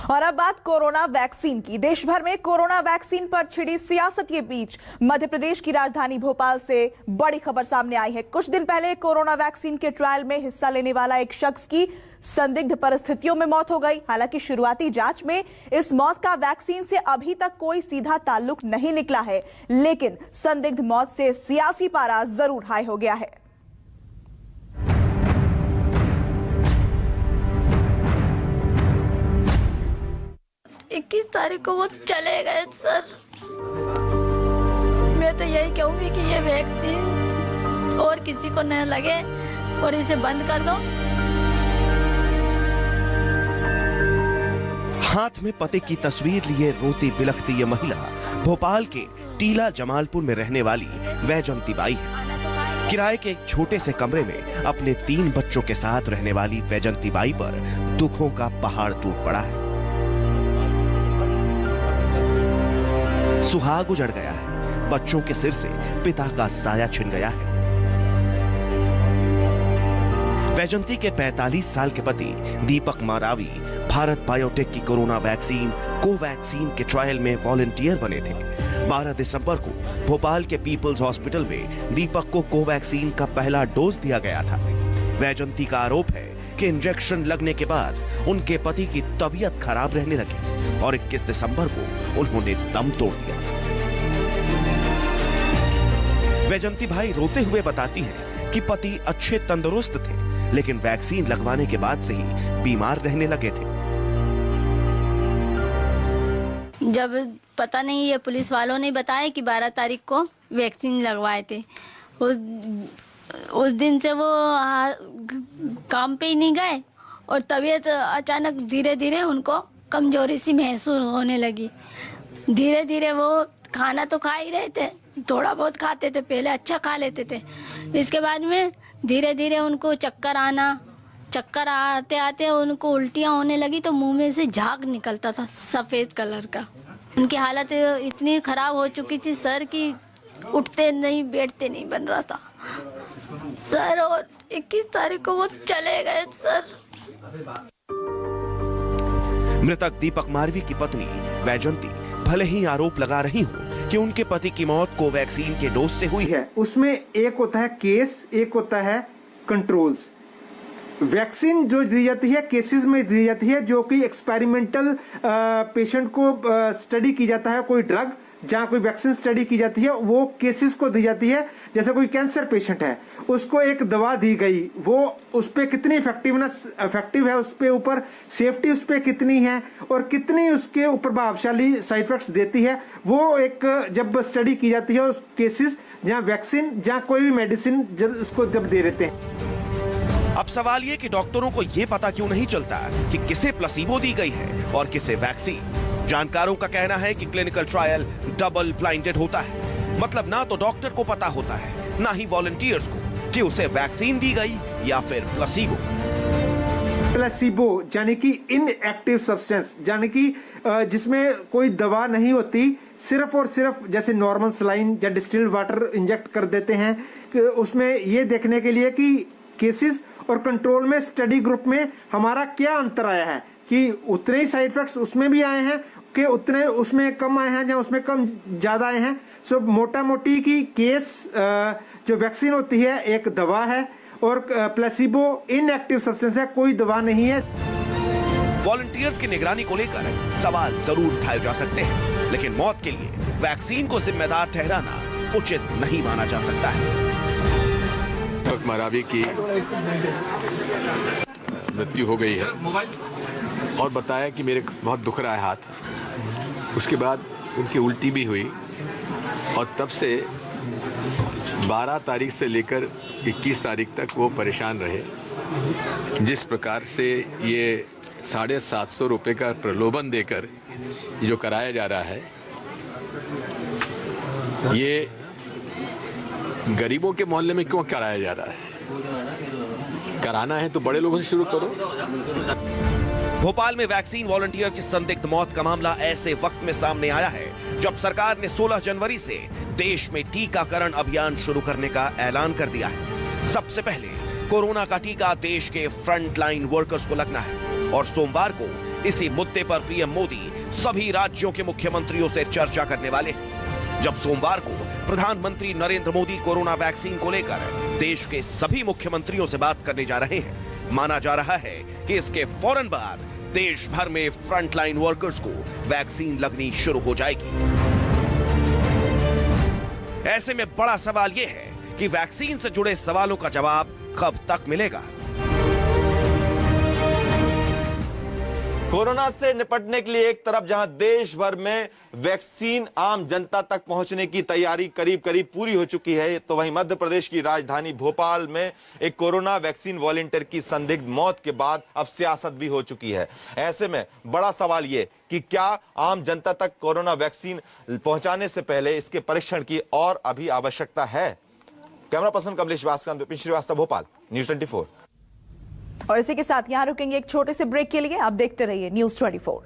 और अब बात कोरोना वैक्सीन की। देश भर में कोरोना वैक्सीन पर छिड़ी सियासत के बीच मध्य प्रदेश की राजधानी भोपाल से बड़ी खबर सामने आई है। कुछ दिन पहले कोरोना वैक्सीन के ट्रायल में हिस्सा लेने वाला एक शख्स की संदिग्ध परिस्थितियों में मौत हो गई। हालांकि शुरुआती जांच में इस मौत का वैक्सीन से अभी तक कोई सीधा ताल्लुक नहीं निकला है, लेकिन संदिग्ध मौत से सियासी पारा जरूर हाई हो गया है। 21 तारीख को वो चले गए सर। मैं तो यही कहूंगी कि ये वैक्सीन और किसी को न लगे और इसे बंद कर दो। हाथ में पति की तस्वीर लिए रोती बिलखती ये महिला भोपाल के टीला जमालपुर में रहने वाली वैजंती बाई है। किराए के एक छोटे से कमरे में अपने 3 बच्चों के साथ रहने वाली वैजंती बाई पर दुखों का पहाड़ टूट पड़ा है। सुहाग उजड़ गया है, बच्चों के सिर से पिता का साया छिन गया है। वैजंती के 45 साल के पति दीपक मारावी भारत बायोटेक की कोरोना वैक्सीन कोवैक्सीन के ट्रायल में वॉलंटियर बने थे। 12 दिसंबर को भोपाल के पीपल्स हॉस्पिटल में दीपक को कोवैक्सीन का पहला डोज दिया गया था। वैजंती का आरोप है कि इंजेक्शन लगने के बाद उनके पति की तबीयत खराब रहने लगी और 21 दिसंबर को उन्होंने दम तोड़ दिया। वैजंती भाई रोते हुए बताती हैं कि पति अच्छे तंदुरुस्त थे, लेकिन वैक्सीन लगवाने के बाद से ही बीमार रहने लगे थे। जब पता नहीं ये पुलिस वालों ने बताया कि 12 तारीख को वैक्सीन लगवाए थे, उस दिन से वो काम पे ही नहीं गए और तबीयत अचानक धीरे धीरे उनको कमजोरी सी महसूस होने लगी। धीरे धीरे वो खाना तो खा ही रहे थे, थोड़ा बहुत खाते थे, पहले अच्छा खा लेते थे। इसके बाद में धीरे धीरे उनको चक्कर आते आते उनको उल्टियाँ होने लगी, तो मुंह में से झाग निकलता था सफेद कलर का। उनकी हालत इतनी खराब हो चुकी थी सर कि उठते नहीं बैठते नहीं बन रहा था सर। और 21 तारीख को वो चले गए सर। मृतक दीपक मारवी की पत्नी वैजंती भले ही आरोप लगा रही हो कि उनके पति की मौत कोवैक्सीन के डोज से हुई है, उसमें एक होता है केस, एक होता है कंट्रोल्स। वैक्सीन जो दी जाती है केसेस में दी जाती है, जो कि एक्सपेरिमेंटल पेशेंट को स्टडी की जाता है। कोई ड्रग जहां कोई वैक्सीन स्टडी की जाती है वो केसेस को दी जाती है। जैसे कोई कैंसर पेशेंट है, उसको एक दवा दी गई, वो उस पर कितनी इफेक्टिव है, उस पे ऊपर सेफ्टी उस पर कितनी है और कितनी उसके ऊपर प्रभावशाली साइड इफेक्ट्स देती है, वो एक जब स्टडी की जाती है उस केसेस जहां वैक्सीन, जहां कोई भी मेडिसिन जब उसको जब दे देते हैं। अब सवाल ये कि डॉक्टरों को ये पता क्यों नहीं चलता कि किसे प्लेसिबो दी गई है और किसे वैक्सीन। जानकारों का कहना है कि क्लिनिकल ट्रायल डबल ब्लाइंडेड होता है, मतलब ना तो डॉक्टर को पता होता है ना ही वॉलंटियर्स को कि उसे वैक्सीन दी गई या फिर प्लेसिबो। प्लेसिबो यानी कि इनएक्टिव सब्सटेंस, यानी कि जिसमें कोई दवा नहीं होती, सिर्फ और सिर्फ जैसे नॉर्मल सलाइन या डिस्टिल्ड वाटर इंजेक्ट कर देते हैं। कि उसमें ये देखने के लिए कि केसेस और कंट्रोल में स्टडी ग्रुप में हमारा क्या अंतर आया है, कि उतने ही साइड इफेक्ट्स उसमें भी आए हैं कि उतने उसमें कम आए हैं या उसमें कम ज्यादा आए हैं। सो मोटा मोटी की केस जो वैक्सीन होती है एक दवा है और प्लेसिबो इनएक्टिव सब्सटेंस है, कोई दवा नहीं है। वॉलंटियर्स की निगरानी को लेकर सवाल जरूर उठाए जा सकते हैं, लेकिन मौत के लिए वैक्सीन को जिम्मेदार ठहराना उचित नहीं माना जा सकता है। दीपक मारावी की मृत्यु हो गई है और बताया कि मेरे बहुत दुख रहा है हाथ। उसके बाद उनकी उल्टी भी हुई और तब से 12 तारीख से लेकर 21 तारीख तक वो परेशान रहे। जिस प्रकार से ये 750 रुपये का प्रलोभन देकर ये जो कराया जा रहा है, ये गरीबों के मोहल्ले में क्यों कराया जा रहा है? कराना है तो बड़े लोगों से शुरू करो। भोपाल में वैक्सीन वॉलंटियर की संदिग्ध मौत का मामला ऐसे वक्त में सामने आया है जब सरकार ने 16 जनवरी से देश में टीकाकरण अभियान शुरू करने का ऐलान कर दिया है। सबसे पहले कोरोना का टीका देश के फ्रंट लाइन वर्कर्स को लगना है और सोमवार को इसी मुद्दे पर पीएम मोदी सभी राज्यों के मुख्यमंत्रियों से चर्चा करने वाले हैं। जब सोमवार को प्रधानमंत्री नरेंद्र मोदी कोरोना वैक्सीन को लेकर देश के सभी मुख्यमंत्रियों से बात करने जा रहे हैं, माना जा रहा है कि इसके फौरन बाद देश भर में फ्रंटलाइन वर्कर्स को वैक्सीन लगनी शुरू हो जाएगी। ऐसे में बड़ा सवाल यह है कि वैक्सीन से जुड़े सवालों का जवाब कब तक मिलेगा। कोरोना से निपटने के लिए एक तरफ जहां देश भर में वैक्सीन आम जनता तक पहुंचने की तैयारी करीब करीब पूरी हो चुकी है, तो वहीं मध्य प्रदेश की राजधानी भोपाल में एक कोरोना वैक्सीन वॉलंटियर की संदिग्ध मौत के बाद अब सियासत भी हो चुकी है। ऐसे में बड़ा सवाल ये कि क्या आम जनता तक कोरोना वैक्सीन पहुंचाने से पहले इसके परीक्षण की और अभी आवश्यकता है। Camera person Kamlesh Waskar, Vipin Srivastava, Bhopal, news 24। और इसी के साथ यहां रुकेंगे एक छोटे से ब्रेक के लिए। आप देखते रहिए न्यूज़ 24।